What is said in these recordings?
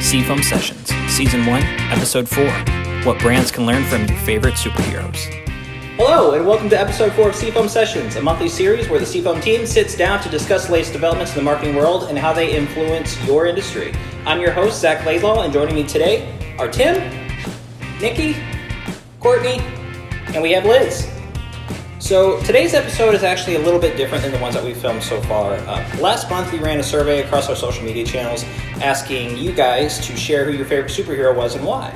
Seafoam Sessions, Season 1, Episode 4, What Brands Can Learn from Your Favorite Superheroes. Hello, and welcome to Episode 4 of Seafoam Sessions, a monthly series where the Seafoam team sits down to discuss the latest developments in the marketing world and how they influence your industry. I'm your host, Zach Laidlaw, and joining me today are Tim, Nikki, Courtney, and we have Liz. So today's episode is actually a little bit different than the ones that we've filmed so far. Last month we ran a survey across our social media channels asking you guys to share who your favorite superhero was and why.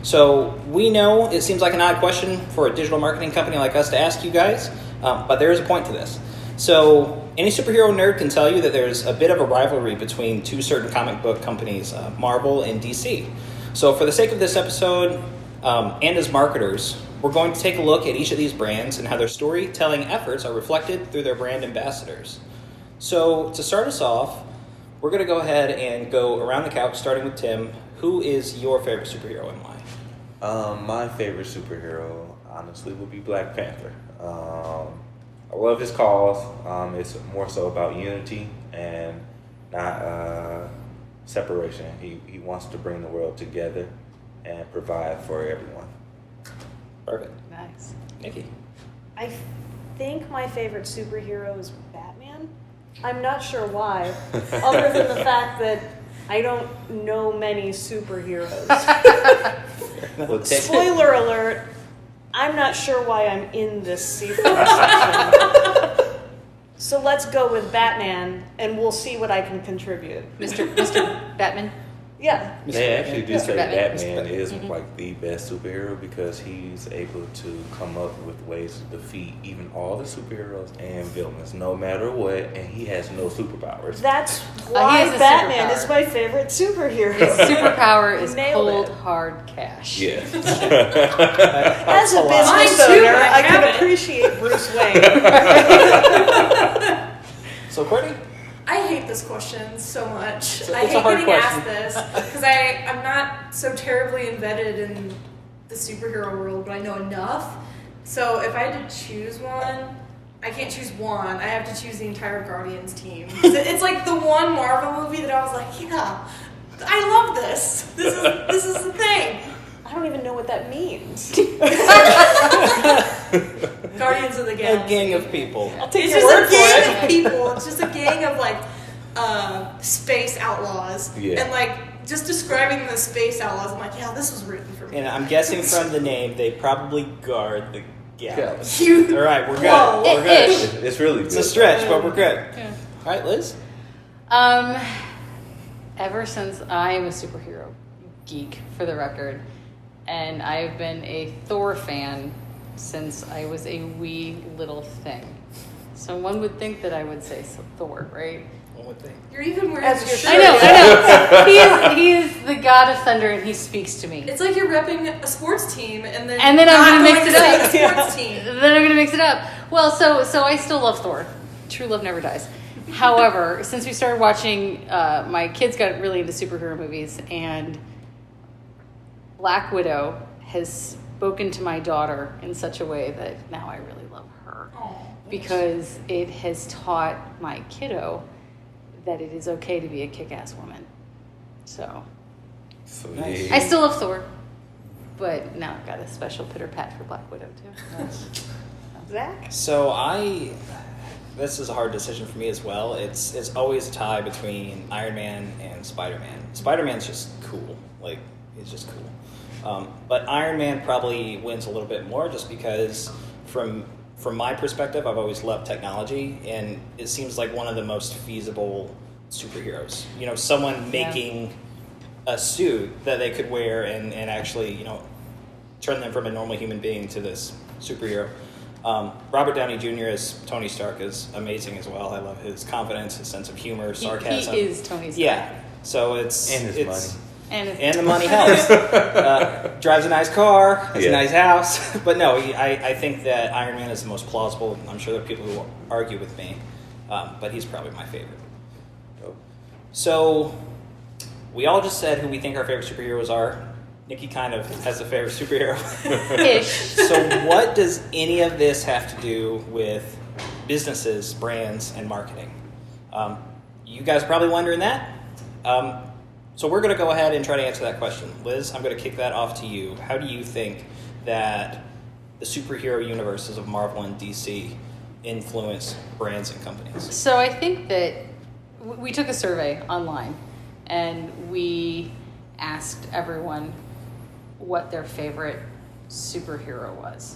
So we know it seems like an odd question for a digital marketing company like us to ask you guys, but there is a point to this. So any superhero nerd can tell you that there's a bit of a rivalry between two certain comic book companies, Marvel and DC. So for the sake of this episode, and as marketers, we're going to take a look at each of these brands and how their storytelling efforts are reflected through their brand ambassadors. So to start us off, we're going to go ahead and go around the couch, starting with Tim. Who is your favorite superhero and why? My favorite superhero, honestly, would be Black Panther. I love his cause. It's more so about unity and not separation. He wants to bring the world together and provide for everyone. Perfect. Nice. Nikki? I think my favorite superhero is Batman. I'm not sure why, other than the fact that I don't know many superheroes. Spoiler alert, I'm not sure why I'm in this Seafoam section. So let's go with Batman, and we'll see what I can contribute. Mr. Batman? Yeah. They actually do say Batman. Batman is like the best superhero because he's able to come up with ways to defeat even all the superheroes and villains, no matter what, and he has no superpowers. That's why he has a Batman superpower. is my favorite superhero. His superpower is Nailed cold, it. hard cash. Yeah. As a business Mine too, owner, but I I can have it. appreciate Bruce Wayne. So Courtney? I hate this question so much. It's a I hate hard getting question. asked this because I'm not so terribly embedded in the superhero world, but I know enough. So if I had to choose one, I can't choose one. I have to choose the entire Guardians team. It's like the one Marvel movie that I was like, yeah, I love this. This is the thing. I don't even know what that means. Guardians of the A Galaxy. gang of people. I'll take It's your just word a for gang it. of people. It's just a gang of like space outlaws. Yeah. And like just describing the space outlaws, I'm like, yeah, this was written for me. And I'm guessing from the name, they probably guard the galaxy. You. All right, we're good. Whoa. We're good. Ish. It's really good. It's a stretch, but we're good. Yeah. All right, Liz? Ever since I am a superhero geek, for the record, and I've been a Thor fan since I was a wee little thing. So one would think that I would say Thor, right? One would think. You're even wearing As a your shirt. I know. He is the god of thunder, and he speaks to me. It's like you're repping a sports team and then I'm not gonna mix going it to see up. the sports team. Then I'm gonna mix it up. Well, so I still love Thor. True love never dies. However, since we started watching, my kids got really into superhero movies, and Black Widow has spoken to my daughter in such a way that now I really love her. Aw. Because it has taught my kiddo that it is okay to be a kick-ass woman. So So, Nice. yeah. I still love Thor, but now I've got a special pitter-pat for Black Widow too. Zach? So this is a hard decision for me as well. It's always a tie between Iron Man and Spider-Man. Spider-Man's just cool. Like, he's just cool. But Iron Man probably wins a little bit more just because from my perspective, I've always loved technology, and it seems like one of the most feasible superheroes. You know, someone making a suit that they could wear and actually, you know, turn them from a normal human being to this superhero. Robert Downey Jr. as Tony Stark is amazing as well. I love his confidence, his sense of humor, sarcasm. He is Tony Stark. Yeah. So it's And his money. and the money helps. Drives a nice car, has a Yeah. nice house. But no, I think that Iron Man is the most plausible. I'm sure there are people who will argue with me, but he's probably my favorite. So we all just said who we think our favorite superheroes are. Nikki kind of has a favorite superhero. Ish. So what does any of this have to do with businesses, brands, and marketing? You guys are probably wondering that. So we're going to go ahead and try to answer that question. Liz, I'm going to kick that off to you. How do you think that the superhero universes of Marvel and DC influence brands and companies? So I think that we took a survey online and we asked everyone what their favorite superhero was.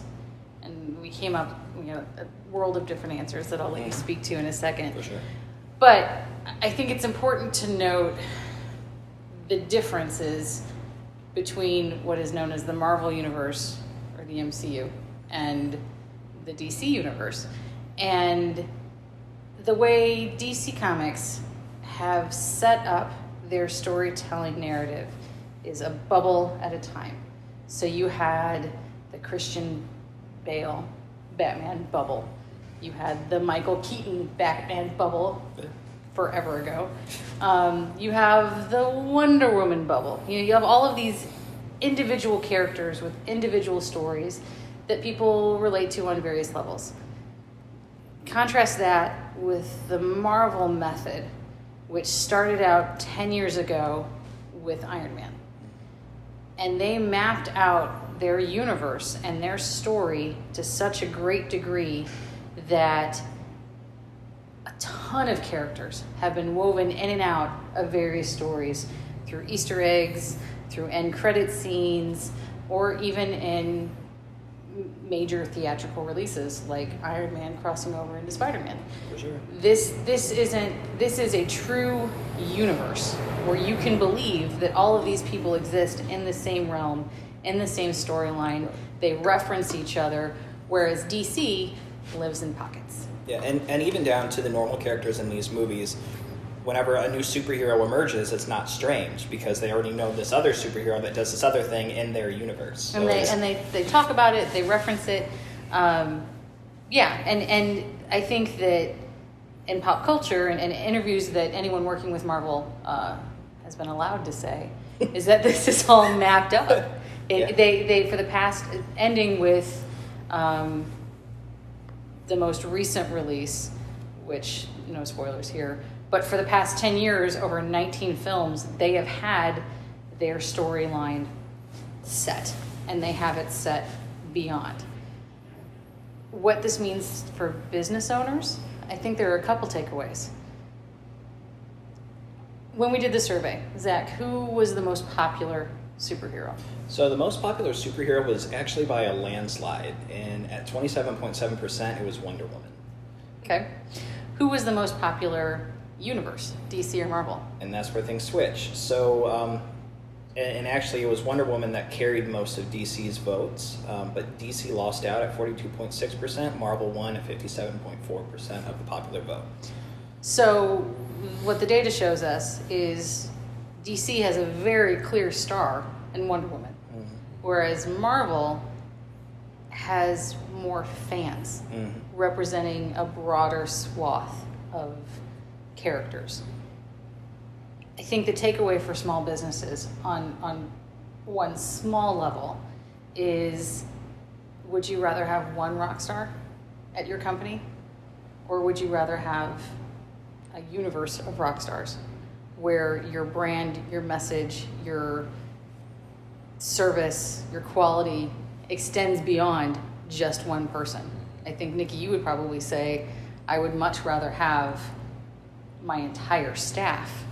And we came up, a world of different answers that I'll let you speak to in a second. For sure. But I think it's important to note the differences between what is known as the Marvel Universe, or the MCU, and the DC Universe. And the way DC Comics have set up their storytelling narrative is a bubble at a time. So you had the Christian Bale Batman bubble. You had the Michael Keaton Batman bubble forever ago. You have the Wonder Woman bubble. You have all of these individual characters with individual stories that people relate to on various levels. Contrast that with the Marvel method, which started out 10 years ago with Iron Man. And they mapped out their universe and their story to such a great degree that a ton of characters have been woven in and out of various stories through Easter eggs, through end credit scenes, or even in major theatrical releases like Iron Man crossing over into Spider-Man. For sure. This is a true universe where you can believe that all of these people exist in the same realm, in the same storyline. They reference each other, whereas DC lives in pockets. Yeah, and even down to the normal characters in these movies, whenever a new superhero emerges, it's not strange because they already know this other superhero that does this other thing in their universe. So And they talk about it, they reference it. And I think that in pop culture and interviews that anyone working with Marvel has been allowed to say is that this is all mapped up. They for the past, ending with the most recent release, which, no spoilers here, but for the past 10 years, over 19 films, they have had their storyline set, and they have it set beyond. What this means for business owners, I think there are a couple takeaways. When we did the survey, Zach, who was the most popular superhero? So the most popular superhero was actually by a landslide, and at 27.7%, it was Wonder Woman. Okay. Who was the most popular universe, DC or Marvel? And that's where things switch. So, and actually it was Wonder Woman that carried most of DC's votes, but DC lost out at 42.6%, Marvel won at 57.4% of the popular vote. So what the data shows us is DC has a very clear star in Wonder Woman, whereas Marvel has more fans representing a broader swath of characters. I think the takeaway for small businesses on one small level is, would you rather have one rock star at your company, or would you rather have a universe of rock stars where your brand, your message, your service, your quality extends beyond just one person? I think, Nikki, you would probably say, I would much rather have my entire staff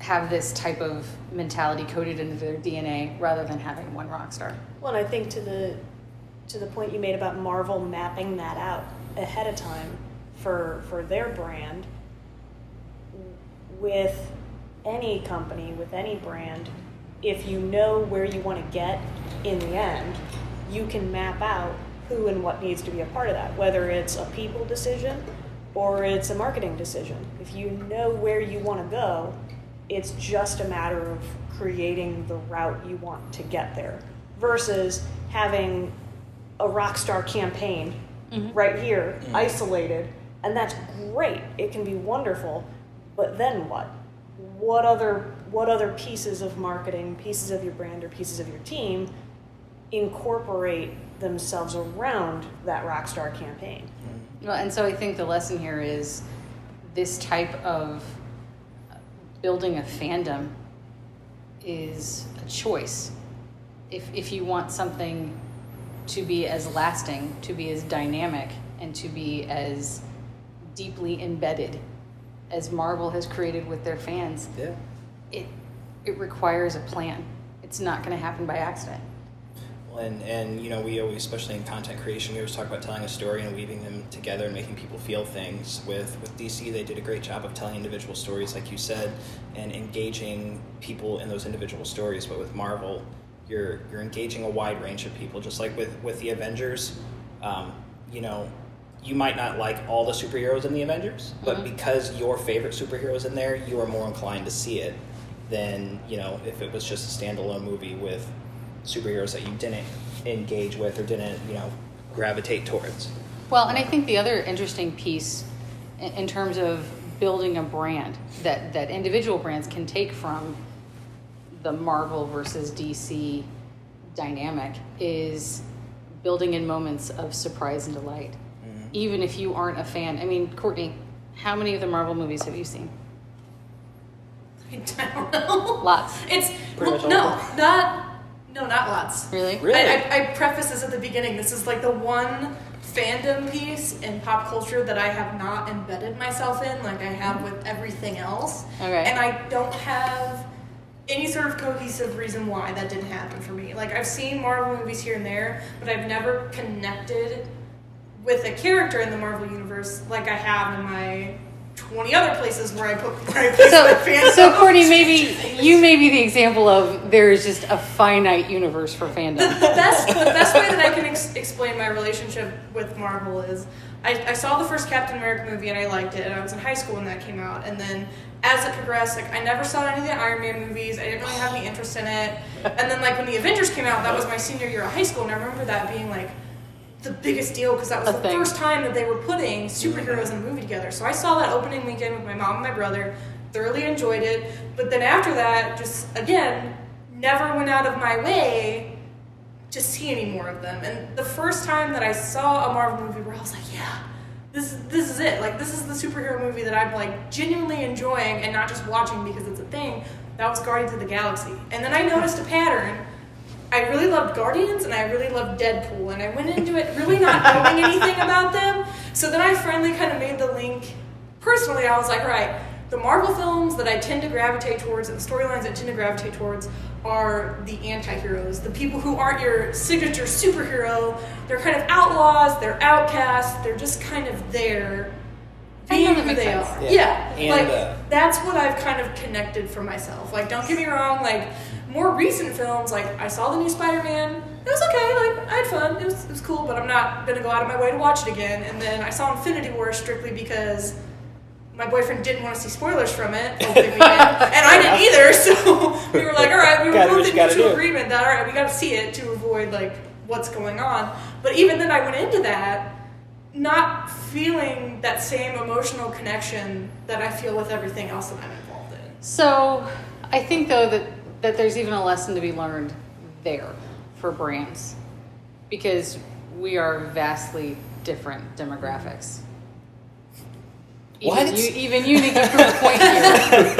have this type of mentality coded into their DNA rather than having one rock star. Well, and I think to the point you made about Marvel mapping that out ahead of time for their brand, with any company, with any brand, if you know where you want to get in the end, you can map out who and what needs to be a part of that, whether it's a people decision or it's a marketing decision. If you know where you want to go, it's just a matter of creating the route you want to get there versus having a rock star campaign right here, isolated, and that's great. It can be wonderful, but then what? What other pieces of marketing, pieces of your brand, or pieces of your team incorporate themselves around that rock star campaign? Well, and so I think the lesson here is this type of building a fandom is a choice. If you want something to be as lasting, to be as dynamic, and to be as deeply embedded as Marvel has created with their fans, it requires a plan. It's not going to happen by accident. And you know, we always, especially in content creation, we always talk about telling a story and weaving them together and making people feel things. With DC, they did a great job of telling individual stories, like you said, and engaging people in those individual stories. But with Marvel, you're engaging a wide range of people. Just like with the Avengers, you know, you might not like all the superheroes in the Avengers, but because your favorite superhero is in there, you are more inclined to see it than, you know, if it was just a standalone movie with superheroes that you didn't engage with or didn't, you know, gravitate towards. Well, and I think the other interesting piece in terms of building a brand that individual brands can take from the Marvel versus DC dynamic is building in moments of surprise and delight. Even if you aren't a fan. I mean, Courtney, how many of the Marvel movies have you seen? I don't know. Lots. It's Pretty much all not lots. Really? Really? I preface this at the beginning. This is like the one fandom piece in pop culture that I have not embedded myself in like I have with everything else. Okay. And I don't have any sort of cohesive reason why that didn't happen for me. Like, I've seen Marvel movies here and there, but I've never connected with a character in the Marvel universe like I have in my 20 other places where I place my fandom. So Courtney, maybe you may be the example of there is just a finite universe for fandom. The best way that I can explain my relationship with Marvel is I saw the first Captain America movie and I liked it, and I was in high school when that came out, and then as it progressed, like, I never saw any of the Iron Man movies. I didn't really have any interest in it. And then, like, when the Avengers came out, that was my senior year of high school, and I remember that being like the biggest deal because that was the first time that they were putting superheroes in a movie together. So I saw that opening weekend with my mom and my brother, thoroughly enjoyed it, but then after that, just, again, never went out of my way to see any more of them. And the first time that I saw a Marvel movie where I was like, yeah, this is it. Like, this is the superhero movie that I'm, like, genuinely enjoying and not just watching because it's a thing, that was Guardians of the Galaxy. And then I noticed a pattern. I really loved Guardians and I really loved Deadpool, and I went into it really not knowing anything about them. So then I finally kind of made the link. Personally, I was like, all right, the Marvel films that I tend to gravitate towards and the storylines I tend to gravitate towards are the anti-heroes, the people who aren't your signature superhero. They're kind of outlaws, they're outcasts, they're just kind of there being who they are. Yeah. And, like, that's what I've kind of connected for myself. Like, don't get me wrong, like, more recent films, like, I saw the new Spider-Man, it was okay, like, I had fun, it was cool, but I'm not gonna go out of my way to watch it again. And then I saw Infinity War strictly because my boyfriend didn't want to see spoilers from it opening weekend, and I didn't either, so we were like, all right, we were both in mutual agreement that, all right, we gotta see it to avoid, like, what's going on. But even then I went into that not feeling that same emotional connection that I feel with everything else that I'm involved in. So I think, though, that there's even a lesson to be learned there for brands, because we are vastly different demographics. Even you make a proof point here.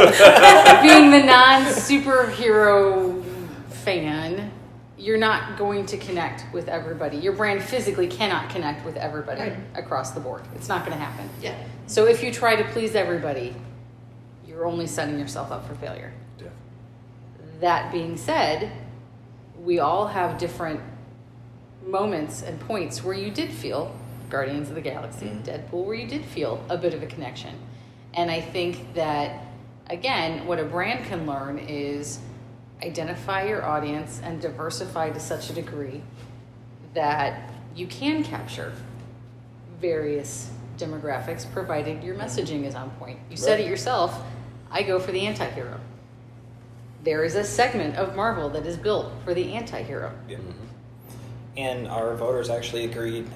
Being the non-superhero fan, you're not going to connect with everybody. Your brand physically cannot connect with everybody across the board. It's not going to happen. Yeah. So if you try to please everybody, you're only setting yourself up for failure. Yeah. That being said, we all have different moments and points where you did feel Guardians of the Galaxy, Deadpool, where you did feel a bit of a connection. And I think that, again, what a brand can learn is identify your audience and diversify to such a degree that you can capture various demographics, provided your messaging is on point. You said it yourself, I go for the anti-hero. There is a segment of Marvel that is built for the anti-hero. Yeah. And our voters actually agreed.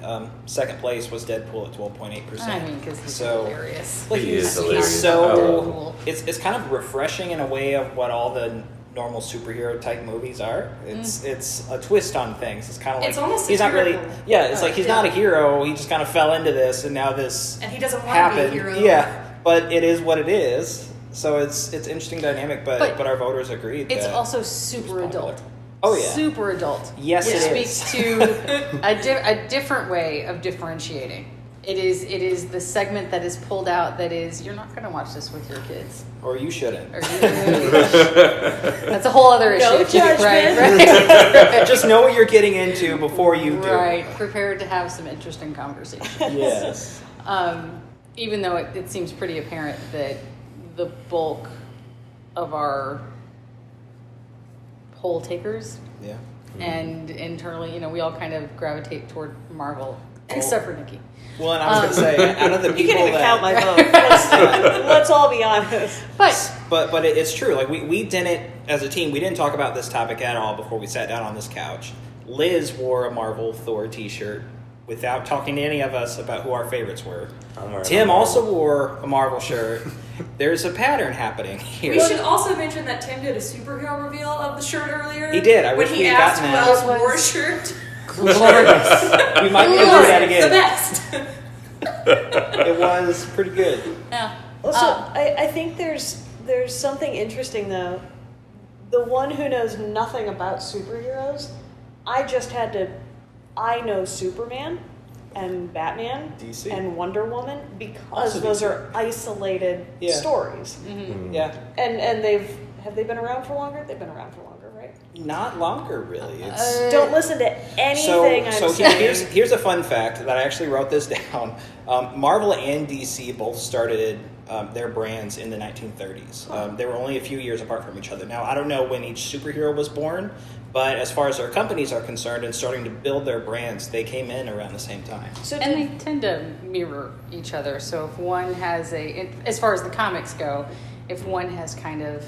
Second place was Deadpool at 12.8%. I mean, because he's hilarious. Like, He is hilarious. So it's kind of refreshing in a way of what all the normal superhero type movies are. It's a twist on things. It's kind of like It's almost he's not really. satirical. Yeah, it's like he's not a hero. He just kind of fell into this, and now this And he doesn't want happened. to be a hero. Yeah, but it is what it is. So it's interesting dynamic, but our voters agreed. It's that also super popular. adult. Oh yeah, Super adult. Yes, Which it speaks to a different way of differentiating. It is the segment that is pulled out that is, you're not going to watch this with your kids. or you shouldn't. That's a whole other issue. No too, right? Just know what you're getting into before you do. Right. Prepared to have some interesting conversations. Yes. Even though it seems pretty apparent that the bulk of our poll takers Yeah. and internally, we all kind of gravitate toward Marvel, except for Nikki. Well, and I was going to say, out of the You people can't even that count my vote. Let's all be honest. But it's true. Like we didn't, as a team, we didn't talk about this topic at all before we sat down on this couch. Liz wore a Marvel Thor T-shirt without talking to any of us about who our favorites were. Tim also wore a Marvel shirt. There's a pattern happening here. We should also mention that Tim did a superhero reveal of the shirt earlier. He did. I when wish he we had asked gotten who that. else wore a shirt. Glorious. We might need to do that The again. best. It was pretty good. yeah. Also, I think there's something interesting though. The one who knows nothing about superheroes, I know Superman and Batman DC. and Wonder Woman because Also those DC. are isolated Yeah. stories. Yeah. And have they been around for longer? They've been around for longer, right? Not longer, really. It's Don't listen to anything I'm so saying. here's a fun fact that I actually wrote this down. Marvel and DC both started their brands in the 1930s. They were only a few years apart from each other. Now, I don't know when each superhero was born, but as far as their companies are concerned and starting to build their brands, they came in around the same time. So And they tend to mirror each other. So if one has as far as the comics go, if one has kind of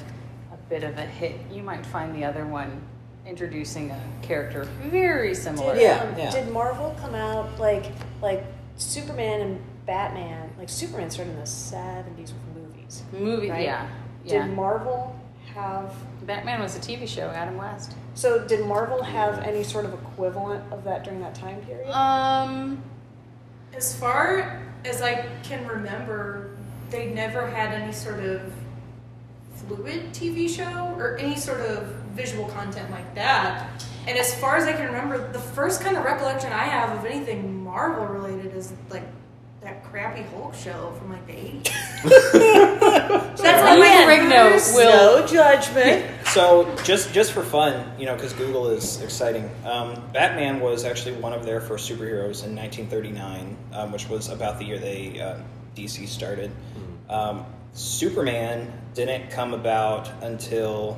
a bit of a hit, you might find the other one introducing a character very similar. Did Marvel come out like Superman and Batman? Like Superman started in the 70s with movies. Right? Yeah. Did Marvel have? Batman was a TV show, Adam West. So did Marvel have any sort of equivalent of that during that time period? As far as I can remember, they never had any sort of fluid TV show or any sort of visual content like that. And as far as I can remember, the first kind of recollection I have of anything Marvel related is like that crappy Hulk show from like the 80s. That's like my Rigno first- will- No judgment. So just for fun, because Google is exciting, Batman was actually one of their first superheroes in 1939, which was about the year DC started. Superman didn't come about until,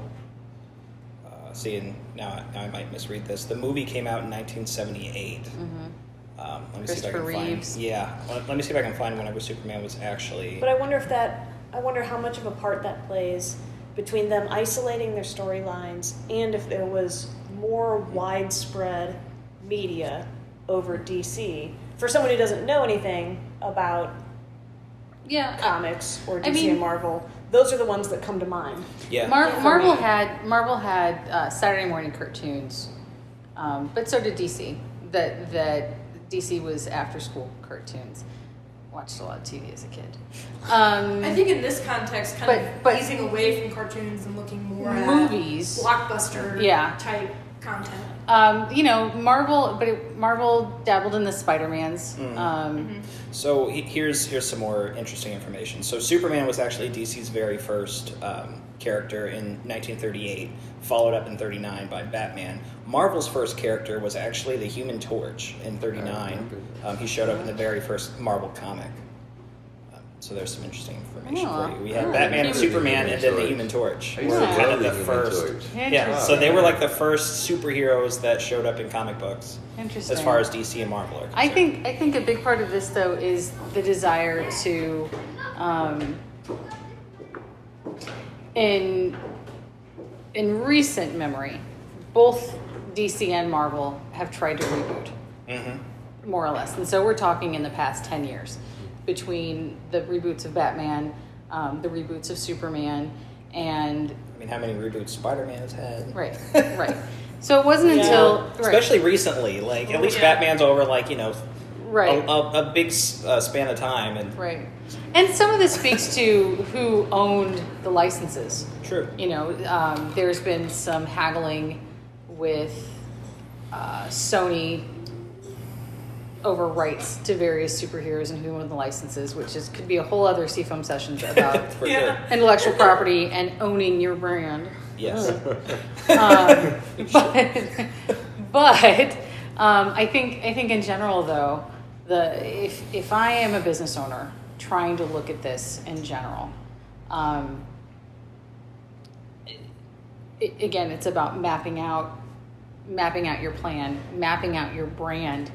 now I might misread this. The movie came out in 1978. Let me see if I can Christopher Reeves. find. Yeah, let me see if I can find whenever Superman was actually. But I wonder how much of a part that plays between them isolating their storylines and if there was more widespread media over DC. For someone who doesn't know anything about comics or DC and Marvel, those are the ones that come to mind. Yeah. Marvel had Saturday morning cartoons, but so did DC. That DC was after school cartoons. Watched a lot of TV as a kid. I think in this context, but easing away from cartoons and looking more movies, at blockbuster type content. Marvel dabbled in the Spider-Mans. So here's some more interesting information. So Superman was actually DC's very first character in 1938, followed up in 39 by Batman. Marvel's first character was actually the Human Torch in 39. He showed up in the very first Marvel comic. So there's some interesting information for you. We had Batman and Superman and then the Human Torch. Were kind of the first. Yeah, so they were like the first superheroes that showed up in comic books. Interesting. As far as DC and Marvel are concerned. I think a big part of this though is the desire to, in recent memory, both DC and Marvel have tried to reboot, more or less, and so we're talking in the past 10 years. Between the reboots of Batman, the reboots of Superman, and... I mean, how many reboots Spider-Man has had? Right. So it wasn't until... Especially recently. Like, at least Batman's over, Right. a big span of time. And Right. And some of this speaks to who owned the licenses. True. You know, there's been some haggling with Sony over rights to various superheroes and who owned the licenses, which could be a whole other Seafoam Sessions about For sure. intellectual property and owning your brand. Yes. But I think in general though, if I am a business owner trying to look at this in general, again, it's about mapping out your plan, mapping out your brand,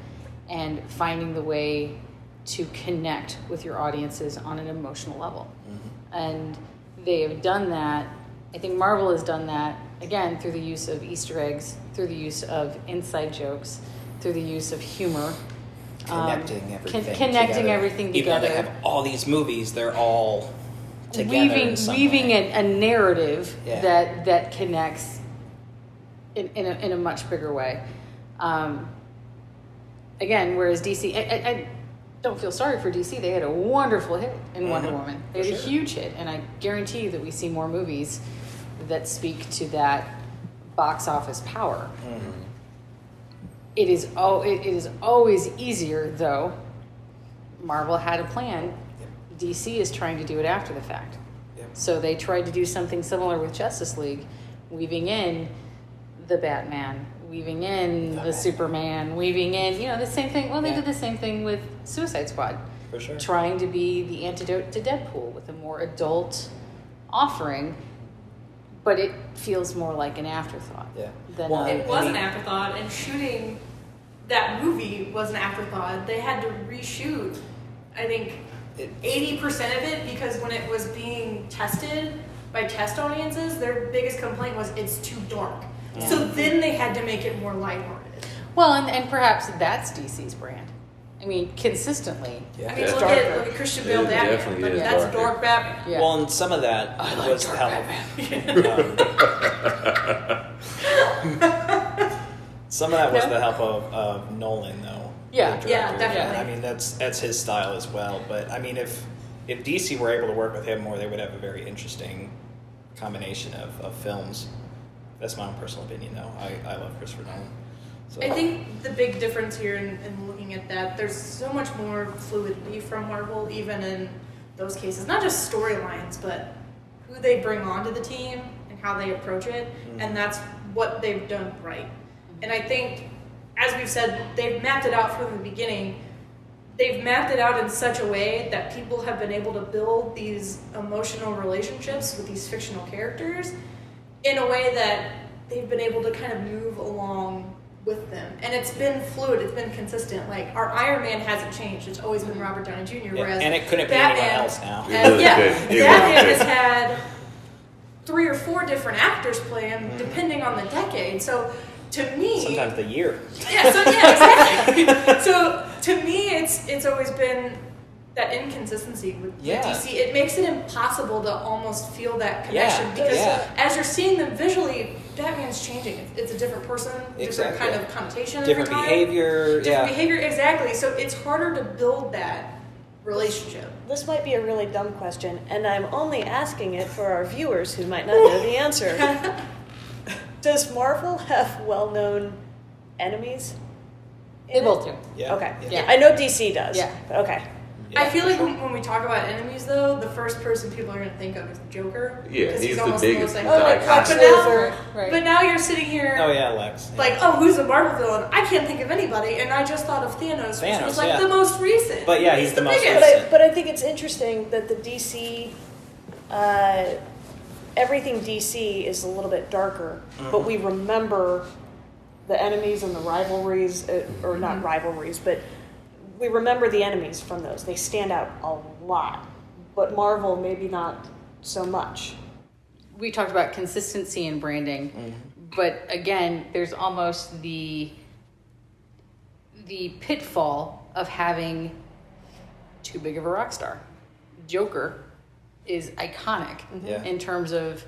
and finding the way to connect with your audiences on an emotional level. Mm-hmm. And they have done that. I think Marvel has done that, again, through the use of Easter eggs, through the use of inside jokes, through the use of humor. Connecting everything Connecting everything together. Even though they have all these movies, they're all together in some weaving way. a narrative Yeah. that connects in a much bigger way. Again, whereas DC, I don't feel sorry for DC. They had a wonderful hit in Wonder Woman. They had a huge hit, and I guarantee you that we see more movies that speak to that box office power. Mm-hmm. It is always easier, though. Marvel had a plan. DC is trying to do it after the fact. Yep. So they tried to do something similar with Justice League, weaving in the Batman, weaving in the Superman, weaving in, the same thing. Well, they did the same thing with Suicide Squad. For sure. Trying to be the antidote to Deadpool with a more adult offering, but it feels more like an afterthought. Yeah. It was an afterthought, and shooting that movie was an afterthought. They had to reshoot, I think, 80% of it, because when it was being tested by test audiences, their biggest complaint was it's too dark. Yeah. So then they had to make it more lighthearted. Well, and perhaps that's DC's brand. I mean, consistently. Yeah. I mean, look at Christian Bale Batman. Like, that's dark Batman. Yeah. Well, and some of that was the help. Some of that was the help of Nolan, though. Yeah, definitely. I mean, that's his style as well. But I mean, if DC were able to work with him more, they would have a very interesting combination of films. That's my own personal opinion, though. I love Christopher Nolan. So. I think the big difference here in looking at that, there's so much more fluidity from Marvel, even in those cases. Not just storylines, but who they bring onto the team and how they approach it. Mm-hmm. And that's what they've done right. And I think, as we've said, they've mapped it out from the beginning. They've mapped it out in such a way that people have been able to build these emotional relationships with these fictional characters in a way that they've been able to kind of move along with them. And it's been fluid, it's been consistent. Like, our Iron Man hasn't changed. It's always been Robert Downey Jr., whereas and it couldn't be Batman, anyone else now. Batman has had 3 or 4 different actors play him, depending on the decade. So, to me... Sometimes the year. Exactly. So, to me, it's always been that inconsistency with DC. It makes it impossible to almost feel that connection, because as you're seeing them visually, Batman's changing. It's a different person, different kind of connotation, different every time. behavior. Different behavior, exactly. So it's harder to build that relationship. This might be a really dumb question, and I'm only asking it for our viewers who might not know the answer. Does Marvel have well-known enemies? They both do. Yeah. Okay. Yeah. I know DC does. Yeah. But okay. I feel like when we talk about enemies, though, the first person people are going to think of is the Joker. Yeah, he's the biggest. But now you're sitting here. Oh yeah, Lex. Yeah. Like, who's a Marvel villain? I can't think of anybody, and I just thought of Thanos, which was like the most recent. But yeah, he's the most biggest. recent. But I think it's interesting that the DC, everything DC is a little bit darker, but we remember the enemies and the rivalries, or not rivalries, but we remember the enemies from those. They stand out a lot, but Marvel maybe not so much. We talked about consistency in branding, but again, there's almost the pitfall of having too big of a rock star. Joker is iconic in terms of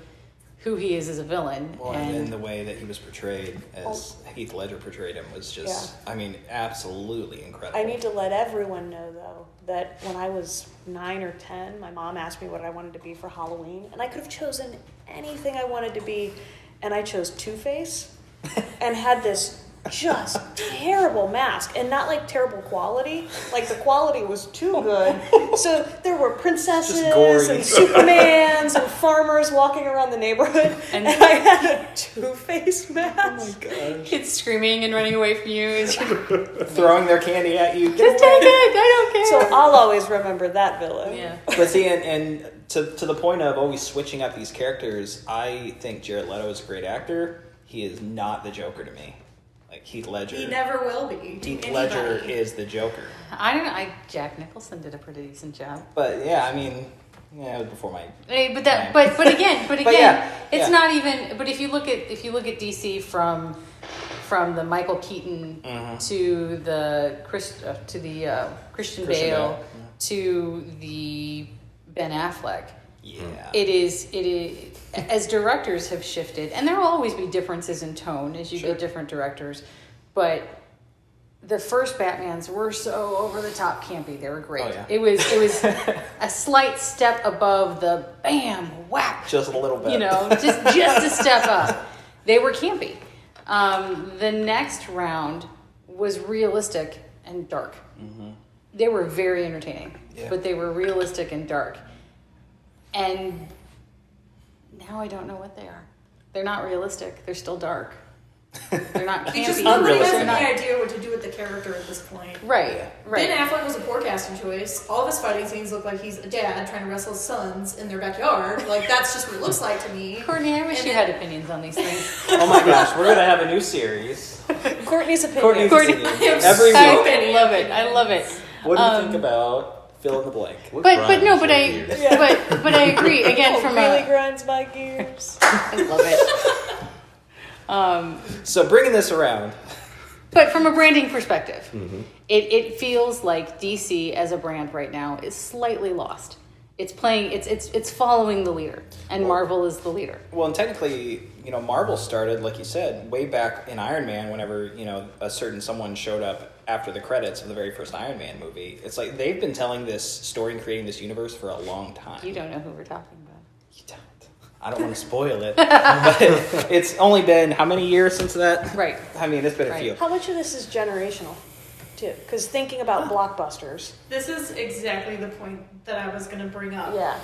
who he is as a villain. Well, and then the way that he was portrayed, as Heath Ledger portrayed him, was just, I mean, absolutely incredible. I need to let everyone know, though, that when I was 9 or 10, my mom asked me what I wanted to be for Halloween, and I could have chosen anything I wanted to be, and I chose Two-Face, and had this just terrible mask, and not like terrible quality, like the quality was too good. So there were princesses and Supermans and farmers walking around the neighborhood, and I had a Two-Face mask. Oh my gosh. Kids screaming and running away from you as you're Throwing their candy at you. just take it, I don't care. So I'll always remember that villain. Yeah. But see, and to the point of always switching up these characters, I think Jared Leto is a great actor. He is not the Joker to me. Like Heath Ledger. He never will be. Heath Ledger is the Joker. I don't know. Jack Nicholson did a pretty decent job. But yeah, I mean, yeah, it was before my. But again, yeah, it's not even. But if you look at DC from the Michael Keaton to the Christian Bale to the Ben Affleck. Yeah. It is as directors have shifted, and there will always be differences in tone as you get different directors, but the first Batmans were so over the top campy. They were great. Oh, yeah. It was a slight step above the bam whack. Just a little bit. You know, just a step up. They were campy. The next round was realistic and dark. Mm-hmm. They were very entertaining, but they were realistic and dark. And now I don't know what they are. They're not realistic. They're still dark. They're not campy. Nobody has any idea what to do with the character at this point. Right. Ben Affleck was a poor casting choice. All of his fighting scenes look like he's a dad trying to wrestle his sons in their backyard. Like, that's just what it looks like to me. Courtney, I wish you had opinions on these things. Oh my gosh, we're gonna have a new series. Courtney's opinion. Every week. I love it. I love it. What do you think about fill in the blank? But I agree again from really grinds my gears. I love it. So bringing this around, but from a branding perspective, it feels like DC as a brand right now is slightly lost. It's playing. It's following the leader, and Marvel is the leader. Well, and technically, Marvel started, like you said, way back in Iron Man. Whenever a certain someone showed up after the credits of the very first Iron Man movie, it's like they've been telling this story and creating this universe for a long time. You don't know who we're talking about. You don't. I don't want to spoil it, but it's only been how many years since that? Right. I mean, it's been a few. How much of this is generational, too? Because thinking about blockbusters. This is exactly the point that I was going to bring up. Yeah.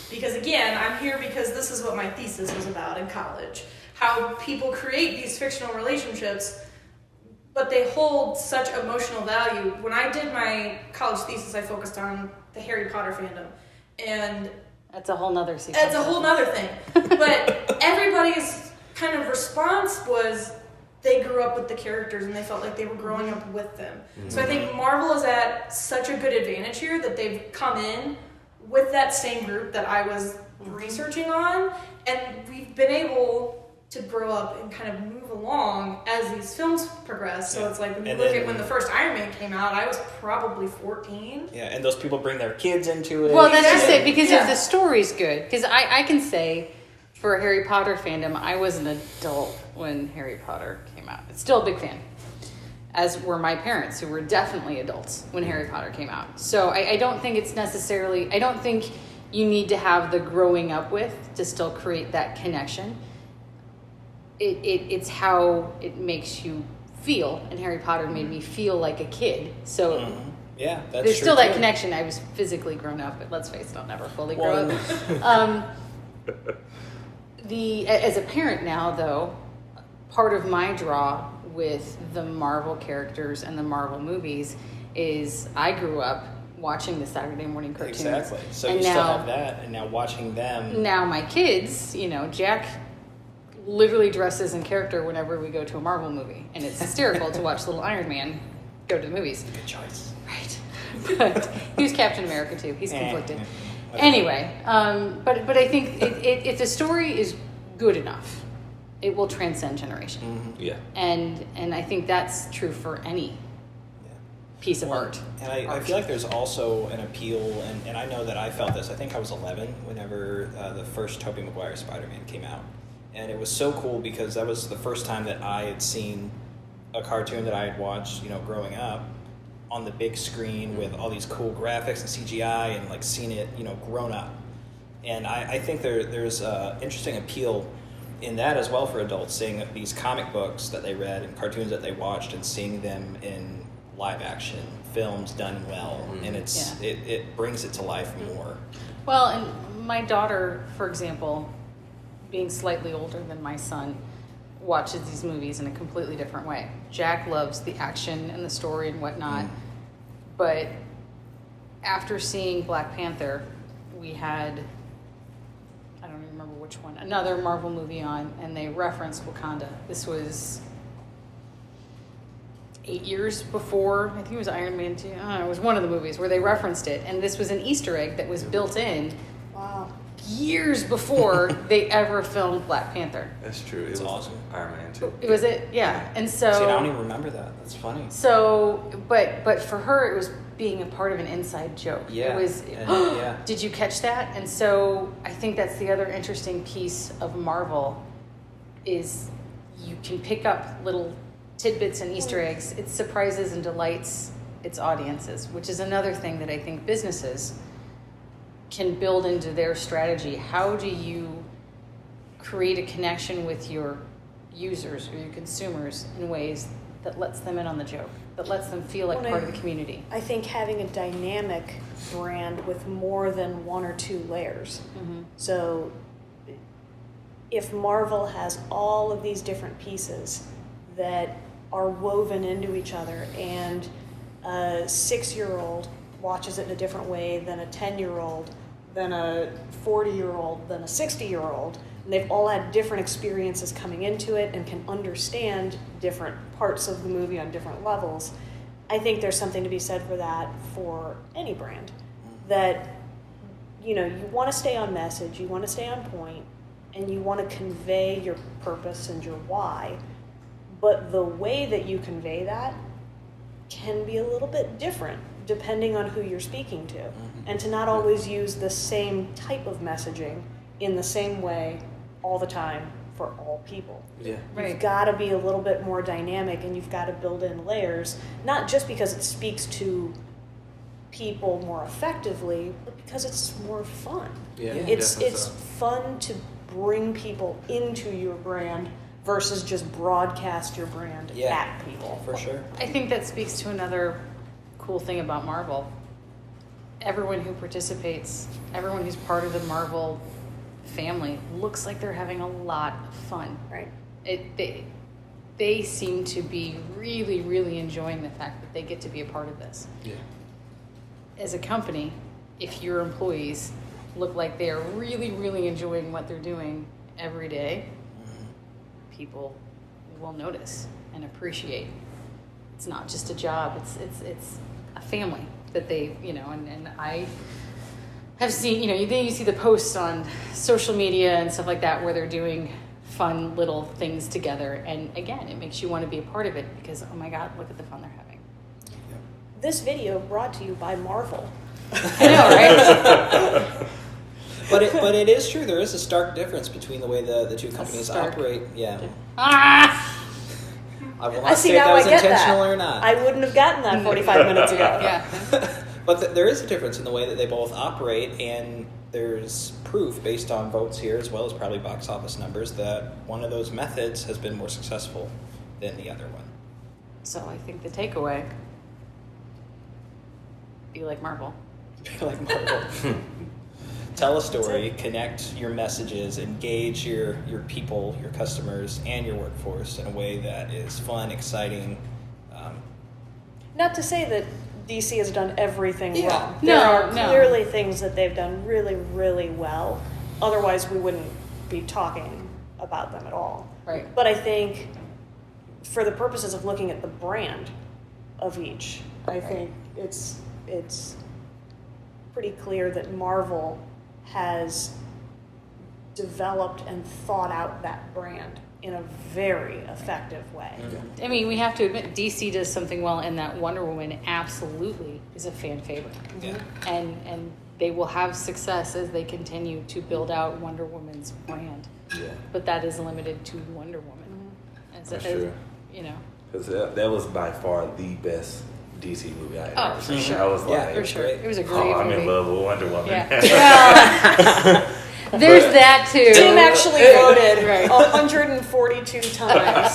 Because again, I'm here because this is what my thesis was about in college. How people create these fictional relationships, but they hold such emotional value. When I did my college thesis, I focused on the Harry Potter fandom. And that's a whole nother season. That's a whole nother thing. But everybody's kind of response was they grew up with the characters and they felt like they were growing up with them. Mm-hmm. So I think Marvel is at such a good advantage here that they've come in with that same group that I was researching on, and we've been able to grow up and kind of move along as these films progress. So it's like when you look at when the first Iron Man came out, I was probably 14. Yeah, and those people bring their kids into it. Well, that's just it, because if the story's good. Because I can say, for Harry Potter fandom, I was an adult when Harry Potter came out. It's still a big fan, as were my parents, who were definitely adults when Harry Potter came out. So I don't think it's necessarily, I don't think you need to have the growing up with to still create that connection. It's how it makes you feel, and Harry Potter made me feel like a kid. So yeah, that's there's true still that too. connection. I was physically grown up, but let's face it, I'll never fully grow up. As a parent now, though, part of my draw with the Marvel characters and the Marvel movies is I grew up watching the Saturday morning cartoons. Exactly. So and you now, still have that, and now watching them. Now my kids, Jack literally dresses in character whenever we go to a Marvel movie, and it's hysterical to watch little Iron Man go to the movies. Good choice. Right. But he was Captain America too. He's conflicted. Anyway, but I think if the story is good enough, it will transcend generation. Mm-hmm. Yeah. And I think that's true for any piece of art. And I feel like there's also an appeal, and I know that I felt this. I think I was 11 whenever the first Tobey Maguire Spider-Man came out. And it was so cool because that was the first time that I had seen a cartoon that I had watched, growing up on the big screen with all these cool graphics and CGI and like seeing it, grown up. And I think there's interesting appeal in that as well for adults, seeing these comic books that they read and cartoons that they watched and seeing them in live action films done well. And it brings it to life more. Well, and my daughter, for example, being slightly older than my son, watches these movies in a completely different way. Jack loves the action and the story and whatnot, but after seeing Black Panther, we had, I don't even remember which one, another Marvel movie on, and they referenced Wakanda. This was 8 years before, I think it was Iron Man 2, it was one of the movies where they referenced it, and this was an Easter egg that was built in years before they ever filmed Black Panther. That's true. It's awesome. Iron Man 2. It was it, yeah. And so See, I don't even remember that. That's funny. So, but for her, it was being a part of an inside joke. Yeah. It was, yeah. Did you catch that? And so I think that's the other interesting piece of Marvel is you can pick up little tidbits and Easter eggs. It surprises and delights its audiences, which is another thing that I think businesses can build into their strategy. How do you create a connection with your users or your consumers in ways that lets them in on the joke, that lets them feel like part of the community? I think having a dynamic brand with more than one or two layers. So if Marvel has all of these different pieces that are woven into each other, and a 6-year-old watches it in a different way than a 10-year-old, than a 40-year-old, than a 60-year-old, and they've all had different experiences coming into it and can understand different parts of the movie on different levels. I think there's something to be said for that for any brand. That, you want to stay on message, you want to stay on point, and you want to convey your purpose and your why. But the way that you convey that can be a little bit different depending on who you're speaking to. And to not always use the same type of messaging in the same way all the time for all people. Yeah. Right. You've got to be a little bit more dynamic, and you've got to build in layers, not just because it speaks to people more effectively, but because it's more fun. Yeah, It's definitely so. fun to bring people into your brand versus just broadcast your brand at people. For sure. I think that speaks to another cool thing about Marvel. Everyone who participates, everyone who's part of the Marvel family looks like they're having a lot of fun. Right. They seem to be really, really enjoying the fact that they get to be a part of this. Yeah. As a company, if your employees look like they are really, really enjoying what they're doing every day, people will notice and appreciate. It's not just a job, it's a family that they, and I have seen, you see the posts on social media and stuff like that where they're doing fun little things together, and again, it makes you want to be a part of it because, oh my God, look at the fun they're having. This video brought to you by Marvel. I know, right? But it is true. There is a stark difference between the way the two companies operate. Yeah. I will not say if that was intentional or not. I wouldn't have gotten that 45 minutes ago. Yeah. But there is a difference in the way that they both operate, and there's proof based on votes here as well as probably box office numbers that one of those methods has been more successful than the other one. So I think the takeaway, be like Marvel. Like Marvel. Tell a story, connect your messages, engage your people, your customers, and your workforce in a way that is fun, exciting. Not to say that DC has done everything Yeah. wrong. No, There are no. clearly things that they've done really, really well. Otherwise, we wouldn't be talking about them at all. Right. But I think for the purposes of looking at the brand of each, I think it's pretty clear that Marvel has developed and thought out that brand in a very effective way. I mean, we have to admit, DC does something well in that Wonder Woman absolutely is a fan favorite. Yeah. And they will have success as they continue to build out Wonder Woman's brand. Yeah. But that is limited to Wonder Woman. For sure. You know. Because that was by far the best DC movie I ever For seen. sure. I was like, For sure. It was a great I'm movie. in love with Wonder Woman. Yeah. There's that too. Tim actually voted Right. 142 times.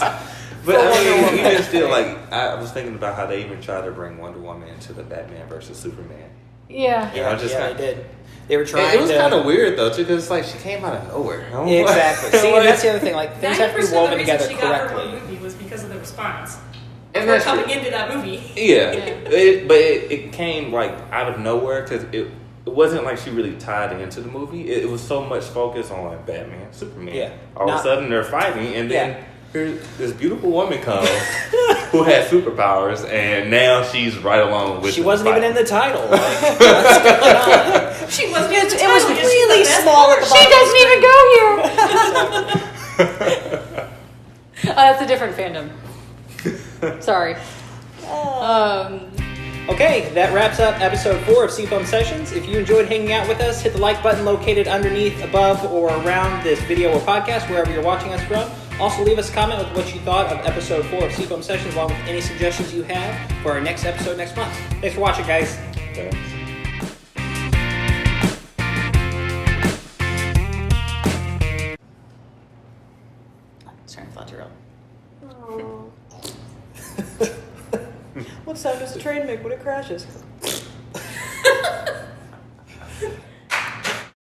But For I Wonder mean, Woman. even still, like, I was thinking about how they even tried to bring Wonder Woman into the Batman versus Superman. Yeah. You know, just they kinda, did. They were trying. it was kind of weird though, too, because it's like she came out of nowhere. I'm Yeah, like- exactly. See, and that's the other thing. Like things have to be 90% of the woven reason together she got her correctly. own movie was because of the response. And For that's coming true. into that movie. Yeah, Yeah. but it came like out of nowhere because it wasn't like she really tied into the movie. It was so much focus on like Batman, Superman. Yeah. All of Not- a sudden they're fighting, and then Yeah. here this beautiful woman comes who has superpowers, and now she's right along with. She them wasn't even in fighting. the title. Like, what's going on? She wasn't It even was totally really the best small at part. the She bottom. doesn't even go here. That's a different fandom. Sorry. Okay, that wraps up episode 4 of Seafoam Sessions. If you enjoyed hanging out with us, hit the like button located underneath, above, or around this video or podcast, wherever you're watching us from. Also, leave us a comment with what you thought of episode 4 of Seafoam Sessions, along with any suggestions you have for our next episode next month. Thanks for watching, guys. Thanks. Starting to fly too early. What sound does a train make when it crashes?